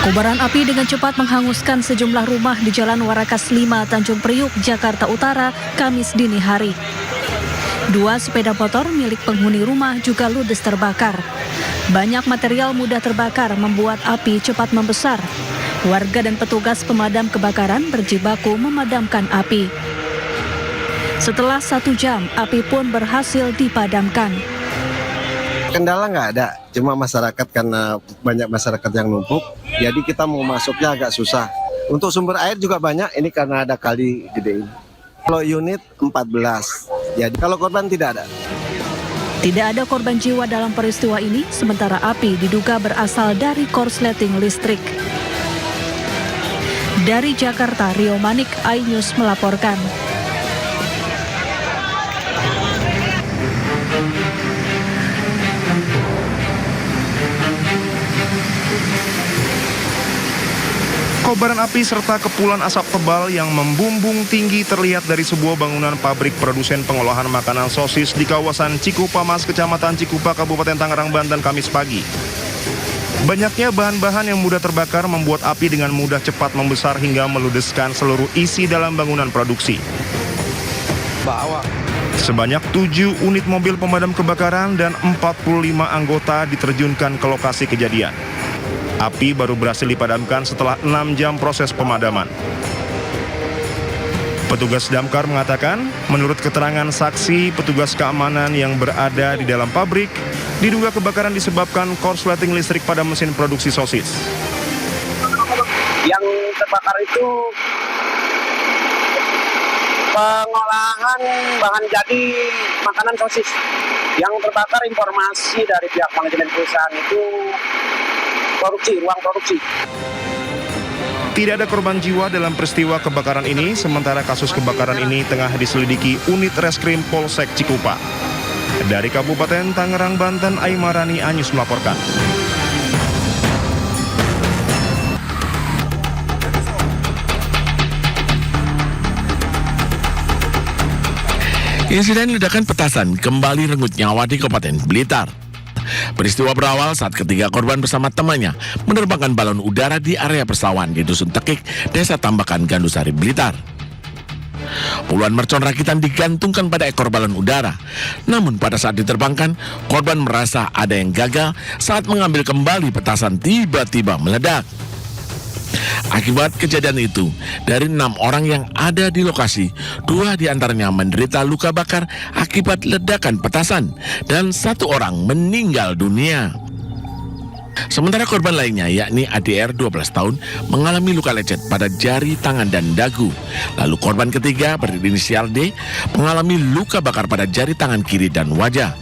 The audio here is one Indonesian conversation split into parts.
Kobaran api dengan cepat menghanguskan sejumlah rumah di Jalan Warakas 5, Tanjung Priuk, Jakarta Utara, Kamis dini hari. 2 sepeda motor milik penghuni rumah juga ludes terbakar. Banyak material mudah terbakar membuat api cepat membesar. Warga dan petugas pemadam kebakaran berjibaku memadamkan api. Setelah 1 jam, api pun berhasil dipadamkan. Kendala nggak ada, cuma masyarakat karena banyak masyarakat yang numpuk, jadi kita mau masuknya agak susah. Untuk sumber air juga banyak, ini karena ada kali gede ini. Kalau unit 14, jadi kalau korban tidak ada. Tidak ada korban jiwa dalam peristiwa ini, sementara api diduga berasal dari korsleting listrik. Dari Jakarta, Rio Manik, iNews melaporkan. Kobaran api serta kepulan asap tebal yang membumbung tinggi terlihat dari sebuah bangunan pabrik produsen pengolahan makanan sosis di kawasan Cikupa Mas, Kecamatan Cikupa, Kabupaten Tangerang, Banten, Kamis pagi. Banyaknya bahan-bahan yang mudah terbakar membuat api dengan mudah cepat membesar hingga meludeskan seluruh isi dalam bangunan produksi. Sebanyak 7 unit mobil pemadam kebakaran dan 45 anggota diterjunkan ke lokasi kejadian. Api baru berhasil dipadamkan setelah 6 jam proses pemadaman. Petugas damkar mengatakan, menurut keterangan saksi, petugas keamanan yang berada di dalam pabrik, diduga kebakaran disebabkan korsleting listrik pada mesin produksi sosis. Yang terbakar itu pengolahan bahan jadi makanan sosis. Yang terbakar informasi dari pihak manajemen perusahaan itu ruang produksi. Tidak ada korban jiwa dalam peristiwa kebakaran ini, sementara kasus kebakaran ini tengah diselidiki unit reskrim Polsek Cikupa. Dari Kabupaten Tangerang, Banten, Aimarani, iNews melaporkan. Insiden ledakan petasan kembali renggut nyawa di Kabupaten Blitar. Peristiwa berawal saat ketiga korban bersama temannya menerbangkan balon udara di area persawahan di Dusun Tekik, Desa Tambakan, Gandusari, Blitar. Puluhan mercon rakitan digantungkan pada ekor balon udara. Namun pada saat diterbangkan, korban merasa ada yang gagal saat mengambil kembali petasan tiba-tiba meledak. Akibat kejadian itu, dari 6 orang yang ada di lokasi, 2 diantaranya menderita luka bakar akibat ledakan petasan dan 1 orang meninggal dunia. Sementara korban lainnya, yakni ADR 12 tahun, mengalami luka lecet pada jari tangan dan dagu. Lalu korban ketiga berinisial D mengalami luka bakar pada jari tangan kiri dan wajah.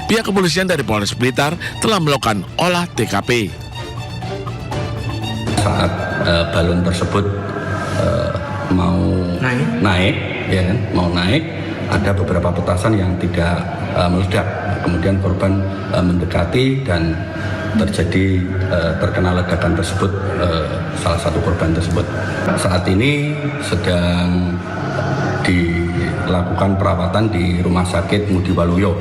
Pihak kepolisian dari Polres Blitar telah melakukan olah TKP. Saat balon tersebut mau naik, ya kan, ada beberapa petasan yang tidak meledak. Kemudian korban mendekati dan terjadi terkena ledakan tersebut, salah satu korban tersebut. Saat ini sedang dilakukan perawatan di Rumah Sakit Ngudi Waluyo.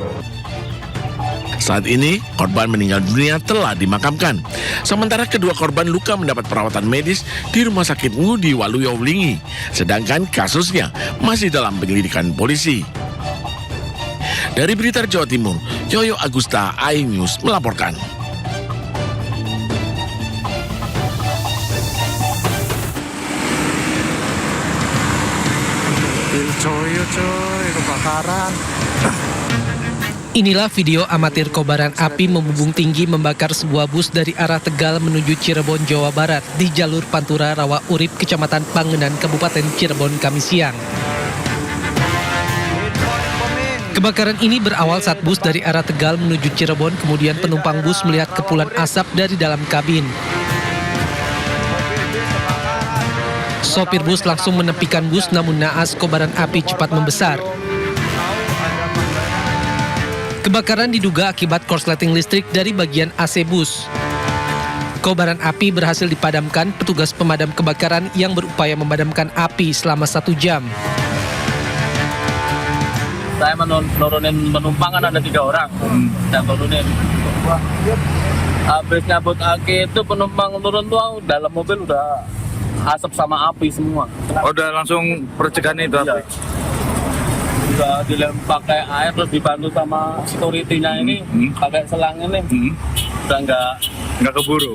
Saat ini, korban meninggal dunia telah dimakamkan. Sementara kedua korban luka mendapat perawatan medis di Rumah Sakit Ngudi Waluyo Wlingi. Sedangkan kasusnya masih dalam penyelidikan polisi. Dari Blitar, Jawa Timur, Yoyo Agusta, iNews melaporkan. Kebakaran. Inilah video amatir kobaran api membumbung tinggi membakar sebuah bus dari arah Tegal menuju Cirebon, Jawa Barat di jalur Pantura Rawa Urip, Kecamatan Pangenan, Kabupaten Cirebon, Kamis siang. Kebakaran ini berawal saat bus dari arah Tegal menuju Cirebon, kemudian penumpang bus melihat kepulan asap dari dalam kabin. Sopir bus langsung menepikan bus, namun naas kobaran api cepat membesar. Kebakaran diduga akibat korsleting listrik dari bagian AC bus. Kobaran api berhasil dipadamkan petugas pemadam kebakaran yang berupaya memadamkan api selama 1 jam. Saya menurunin penumpang, kan ada 3 orang. Saya turunin. Habis nyabut aki itu penumpang turun tuh dalam mobil udah asap sama api semua. Udah langsung percikan itu api? Udah dilempar pakai air terus dibantu sama security-nya ini pakai selang ini. Udah nggak keburu.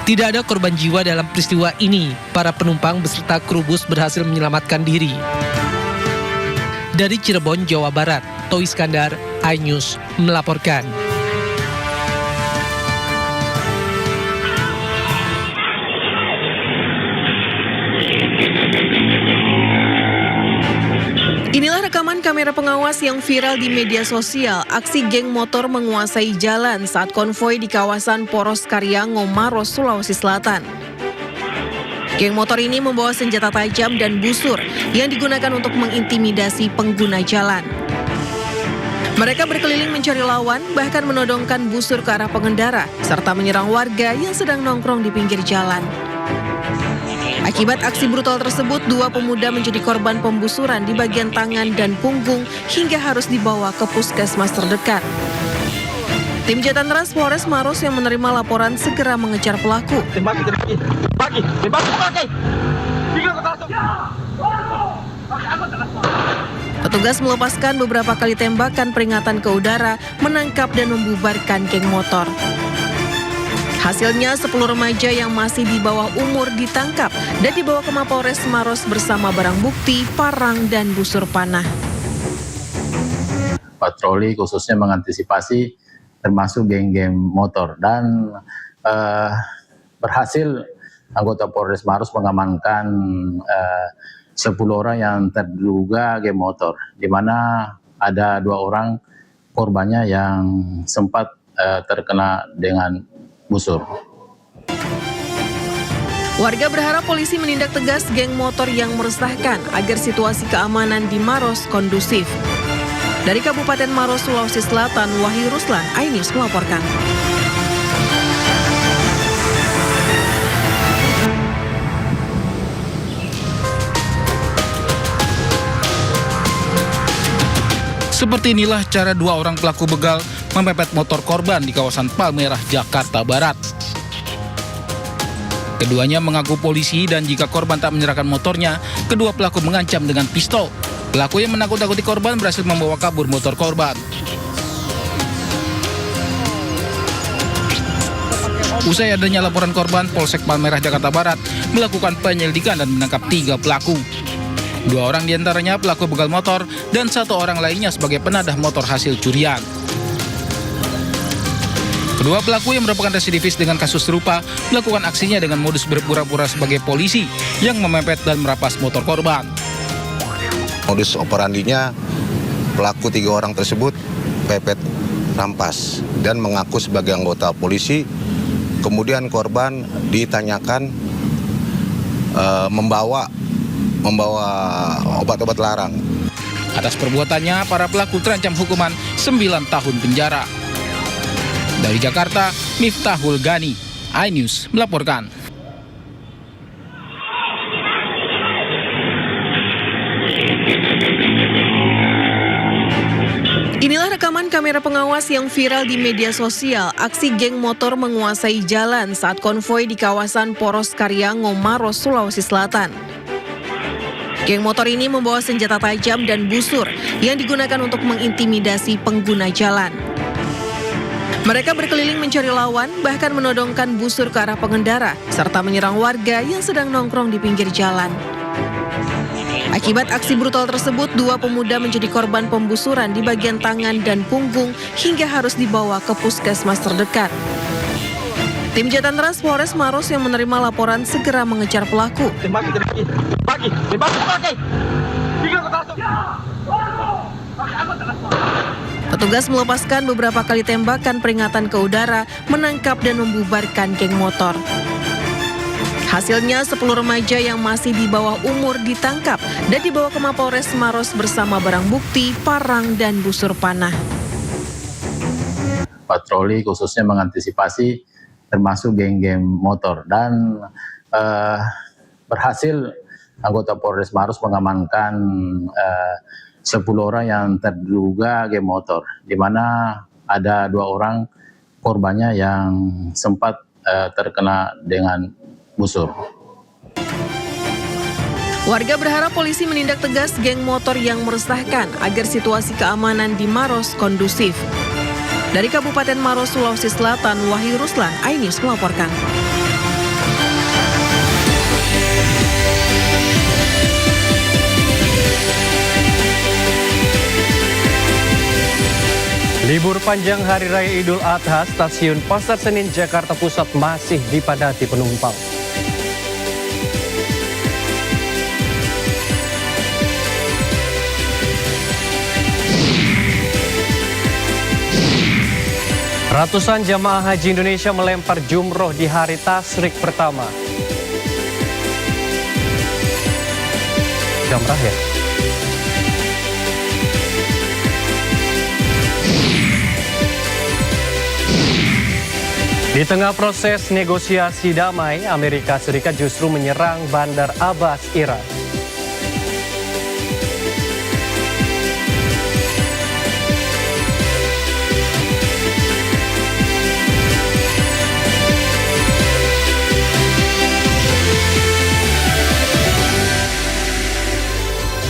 Tidak ada korban jiwa dalam peristiwa ini. Para penumpang beserta kru bus berhasil menyelamatkan diri. Dari Cirebon, Jawa Barat, Toi Iskandar, iNews melaporkan. Inilah rekaman kamera pengawas yang viral di media sosial. Aksi geng motor menguasai jalan saat konvoi di kawasan Poros Karyang, Maros, Sulawesi Selatan. Geng motor ini membawa senjata tajam dan busur yang digunakan untuk mengintimidasi pengguna jalan. Mereka berkeliling mencari lawan, bahkan menodongkan busur ke arah pengendara, serta menyerang warga yang sedang nongkrong di pinggir jalan. Akibat aksi brutal tersebut, 2 pemuda menjadi korban pembusuran di bagian tangan dan punggung hingga harus dibawa ke puskesmas terdekat. Tim Jatantras Polres Maros yang menerima laporan segera mengejar pelaku. Petugas melepaskan beberapa kali tembakan peringatan ke udara, menangkap dan membubarkan geng motor. Hasilnya 10 remaja yang masih di bawah umur ditangkap dan dibawa ke Mapolres Maros bersama barang bukti, parang, dan busur panah. Patroli khususnya mengantisipasi termasuk geng-geng motor dan berhasil anggota Polres Maros mengamankan 10 orang yang terduga geng motor, di mana ada 2 orang korbannya yang sempat terkena dengan busur. Warga berharap polisi menindak tegas geng motor yang meresahkan agar situasi keamanan di Maros kondusif. Dari Kabupaten Maros, Sulawesi Selatan, Wahyu Ruslan, iNews melaporkan. Seperti inilah cara 2 orang pelaku begal memepet motor korban di kawasan Palmerah, Jakarta Barat. Keduanya mengaku polisi dan jika korban tak menyerahkan motornya, kedua pelaku mengancam dengan pistol. Pelaku yang menakut-nakuti korban berhasil membawa kabur motor korban. Usai adanya laporan korban, Polsek Palmerah, Jakarta Barat melakukan penyelidikan dan menangkap 3 pelaku. 2 orang diantaranya pelaku begal motor dan 1 orang lainnya sebagai penadah motor hasil curian. Kedua pelaku yang merupakan residivis dengan kasus serupa melakukan aksinya dengan modus berpura-pura sebagai polisi yang memepet dan merampas motor korban. Modus operandinya pelaku 3 orang tersebut pepet rampas dan mengaku sebagai anggota polisi. Kemudian korban ditanyakan membawa obat-obat larang. Atas perbuatannya, para pelaku terancam hukuman 9 tahun penjara. Dari Jakarta, Miftahul Gani, iNews melaporkan. Inilah rekaman kamera pengawas yang viral di media sosial. Aksi geng motor menguasai jalan saat konvoi di kawasan Poros Karyang, Maros, Sulawesi Selatan. Geng motor ini membawa senjata tajam dan busur yang digunakan untuk mengintimidasi pengguna jalan. Mereka berkeliling mencari lawan, bahkan menodongkan busur ke arah pengendara, serta menyerang warga yang sedang nongkrong di pinggir jalan. Akibat aksi brutal tersebut, 2 pemuda menjadi korban pembusuran di bagian tangan dan punggung hingga harus dibawa ke puskesmas terdekat. Tim Jatantras Polres Maros yang menerima laporan segera mengejar pelaku. Petugas melepaskan beberapa kali tembakan peringatan ke udara, menangkap dan membubarkan geng motor. Hasilnya 10 remaja yang masih di bawah umur ditangkap dan dibawa ke Mapolres Maros bersama barang bukti, parang, dan busur panah. Patroli khususnya mengantisipasi termasuk geng-geng motor dan berhasil anggota Polres Maros mengamankan 10 orang yang terduga geng motor, di mana ada 2 orang korbannya yang sempat terkena dengan busur. Warga berharap polisi menindak tegas geng motor yang meresahkan agar situasi keamanan di Maros kondusif. Dari Kabupaten Maros, Sulawesi Selatan, Wahyu Ruslan, iNews melaporkan. Libur panjang Hari Raya Idul Adha, stasiun Pasar Senen Jakarta Pusat masih dipadati penumpang. Ratusan jamaah haji Indonesia melempar jumroh di hari tasyrik pertama. Jamrah ya? Di tengah proses negosiasi damai, Amerika Serikat justru menyerang Bandar Abbas, Iran.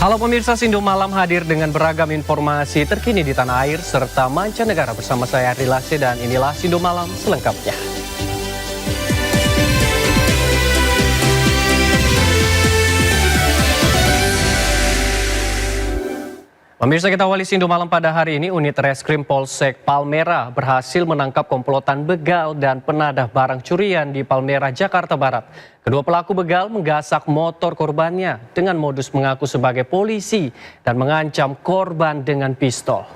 Halo pemirsa, Sindo Malam hadir dengan beragam informasi terkini di tanah air serta mancanegara bersama saya Ardi Lase dan inilah Sindo Malam selengkapnya. Pemirsa, kita awali Sindo Malam pada hari ini. Unit Reskrim Polsek Palmerah berhasil menangkap komplotan begal dan penadah barang curian di Palmerah, Jakarta Barat. Kedua pelaku begal menggasak motor korbannya dengan modus mengaku sebagai polisi dan mengancam korban dengan pistol.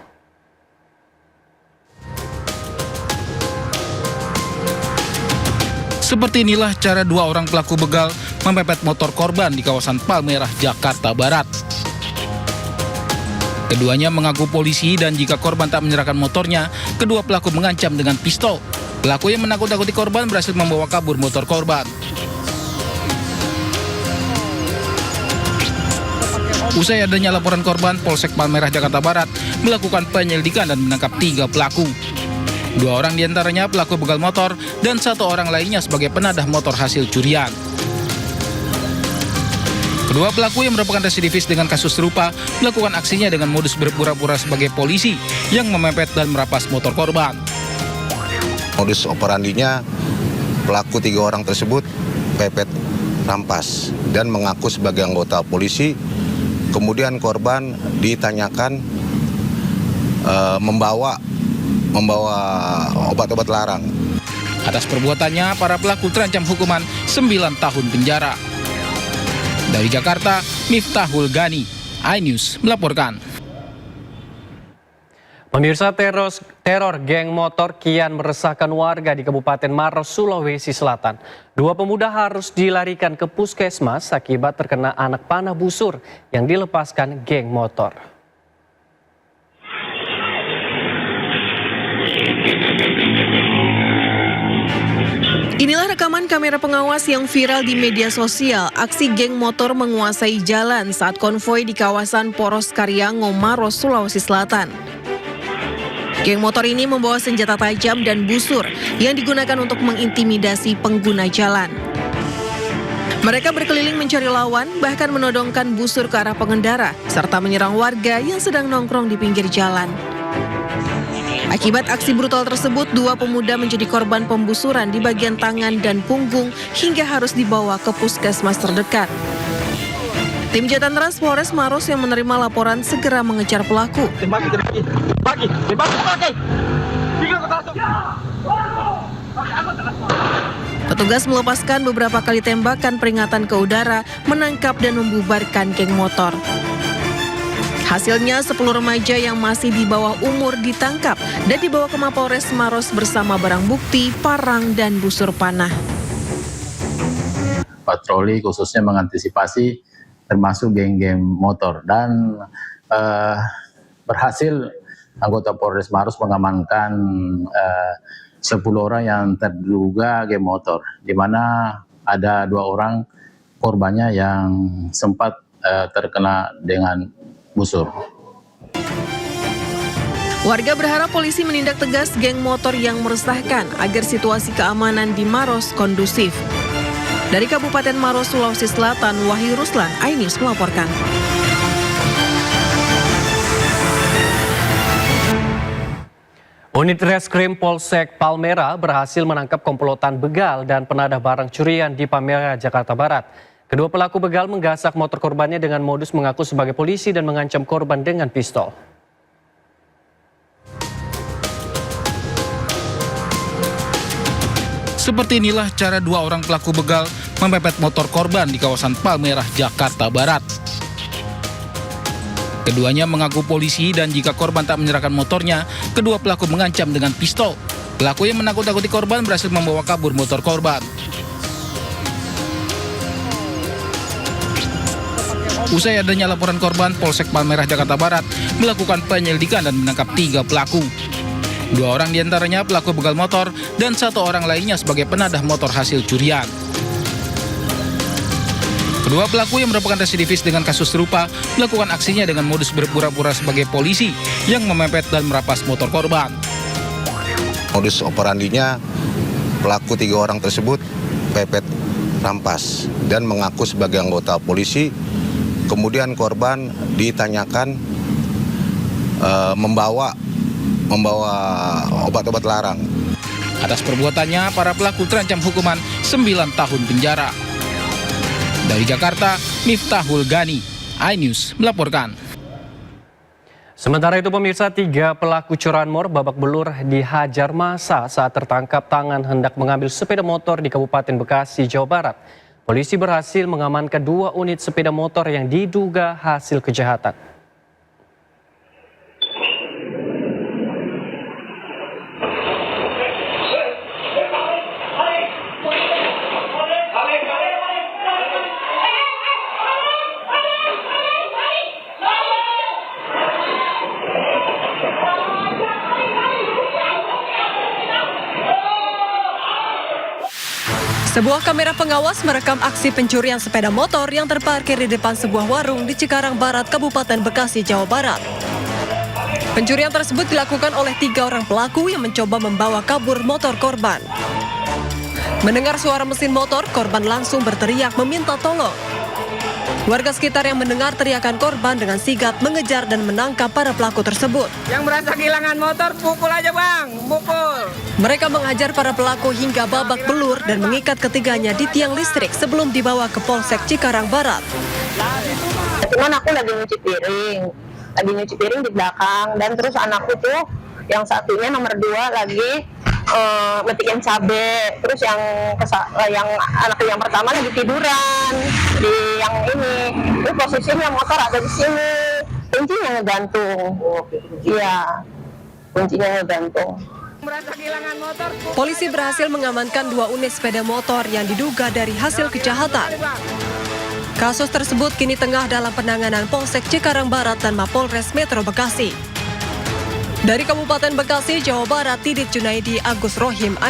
Seperti inilah cara 2 orang pelaku begal memepet motor korban di kawasan Palmerah, Jakarta Barat. Keduanya mengaku polisi dan jika korban tak menyerahkan motornya, kedua pelaku mengancam dengan pistol. Pelaku yang menakut-nakuti korban berhasil membawa kabur motor korban. Usai adanya laporan korban, Polsek Palmerah, Jakarta Barat melakukan penyelidikan dan menangkap 3 pelaku. 2 orang diantaranya pelaku begal motor dan 1 orang lainnya sebagai penadah motor hasil curian. Kedua pelaku yang merupakan residivis dengan kasus serupa melakukan aksinya dengan modus berpura-pura sebagai polisi yang memepet dan merampas motor korban. Modus operandinya, pelaku 3 orang tersebut pepet rampas dan mengaku sebagai anggota polisi. Kemudian korban ditanyakan membawa obat-obat larang. Atas perbuatannya, para pelaku terancam hukuman 9 tahun penjara. Dari Jakarta, Miftahul Gani, iNews melaporkan. Pemirsa, teror geng motor kian meresahkan warga di Kabupaten Maros, Sulawesi Selatan. 2 pemuda harus dilarikan ke puskesmas akibat terkena anak panah busur yang dilepaskan geng motor. Inilah rekaman kamera pengawas yang viral di media sosial. Aksi geng motor menguasai jalan saat konvoi di kawasan Poros Karyango, Maros, Sulawesi Selatan. Geng motor ini membawa senjata tajam dan busur yang digunakan untuk mengintimidasi pengguna jalan. Mereka berkeliling mencari lawan, bahkan menodongkan busur ke arah pengendara, serta menyerang warga yang sedang nongkrong di pinggir jalan. Akibat aksi brutal tersebut, 2 pemuda menjadi korban pembusuran di bagian tangan dan punggung hingga harus dibawa ke puskesmas terdekat. Tim Jatan Ras Polres Maros yang menerima laporan segera mengejar pelaku. Petugas melepaskan beberapa kali tembakan peringatan ke udara, menangkap dan membubarkan geng motor. Hasilnya 10 remaja yang masih di bawah umur ditangkap dan dibawa ke Mapolres Maros bersama barang bukti, parang, dan busur panah. Patroli khususnya mengantisipasi termasuk geng-geng motor dan berhasil anggota Polres Maros mengamankan 10 orang yang terduga geng motor, di mana ada 2 orang korbannya yang sempat terkena dengan busur. Warga berharap polisi menindak tegas geng motor yang meresahkan agar situasi keamanan di Maros kondusif. Dari Kabupaten Maros, Sulawesi Selatan, Wahyu Ruslan, iNews melaporkan. Unit Reskrim Polsek Palmera berhasil menangkap komplotan begal dan penadah barang curian di Palmera, Jakarta Barat. Kedua pelaku begal menggasak motor korbannya dengan modus mengaku sebagai polisi dan mengancam korban dengan pistol. Seperti inilah cara dua orang pelaku begal memepet motor korban di kawasan Palmerah, Jakarta Barat. Keduanya mengaku polisi dan jika korban tak menyerahkan motornya, kedua pelaku mengancam dengan pistol. Pelaku yang menakut-nakuti korban berhasil membawa kabur motor korban. Usai adanya laporan korban, Polsek Palmerah, Jakarta Barat melakukan penyelidikan dan menangkap 3 pelaku. 2 orang diantaranya pelaku begal motor dan 1 orang lainnya sebagai penadah motor hasil curian. Kedua pelaku yang merupakan residivis dengan kasus serupa melakukan aksinya dengan modus berpura-pura sebagai polisi yang memepet dan merampas motor korban. Modus operandinya pelaku 3 orang tersebut pepet rampas dan mengaku sebagai anggota polisi. Kemudian korban ditanyakan membawa obat-obat larang. Atas perbuatannya, para pelaku terancam hukuman 9 tahun penjara. Dari Jakarta, Miftahul Gani, iNews melaporkan. Sementara itu pemirsa, 3 pelaku curanmor babak belur dihajar massa saat tertangkap tangan hendak mengambil sepeda motor di Kabupaten Bekasi, Jawa Barat. Polisi berhasil mengamankan 2 unit sepeda motor yang diduga hasil kejahatan. Sebuah kamera pengawas merekam aksi pencurian sepeda motor yang terparkir di depan sebuah warung di Cikarang Barat, Kabupaten Bekasi, Jawa Barat. Pencurian tersebut dilakukan oleh 3 orang pelaku yang mencoba membawa kabur motor korban. Mendengar suara mesin motor, korban langsung berteriak meminta tolong. Warga sekitar yang mendengar teriakan korban dengan sigap mengejar dan menangkap para pelaku tersebut. Yang merasa kehilangan motor, pukul aja bang, pukul. Mereka menghajar para pelaku hingga babak belur dan mengikat ketiganya di tiang listrik sebelum dibawa ke Polsek Cikarang Barat. Cuman aku lagi nyuci piring di belakang, dan terus anakku tuh yang satunya nomor 2 lagi metikin cabe, terus yang anak yang pertama lagi tiduran di yang ini. Terus posisinya motor ada di sini, kuncinya ngegantung. Iya, kuncinya ngegantung. Polisi berhasil mengamankan 2 unit sepeda motor yang diduga dari hasil kejahatan. Kasus tersebut kini tengah dalam penanganan Polsek Cikarang Barat dan Mapolres Metro Bekasi. Dari Kabupaten Bekasi, Jawa Barat, Tidit Junaidi, Agus Rohim,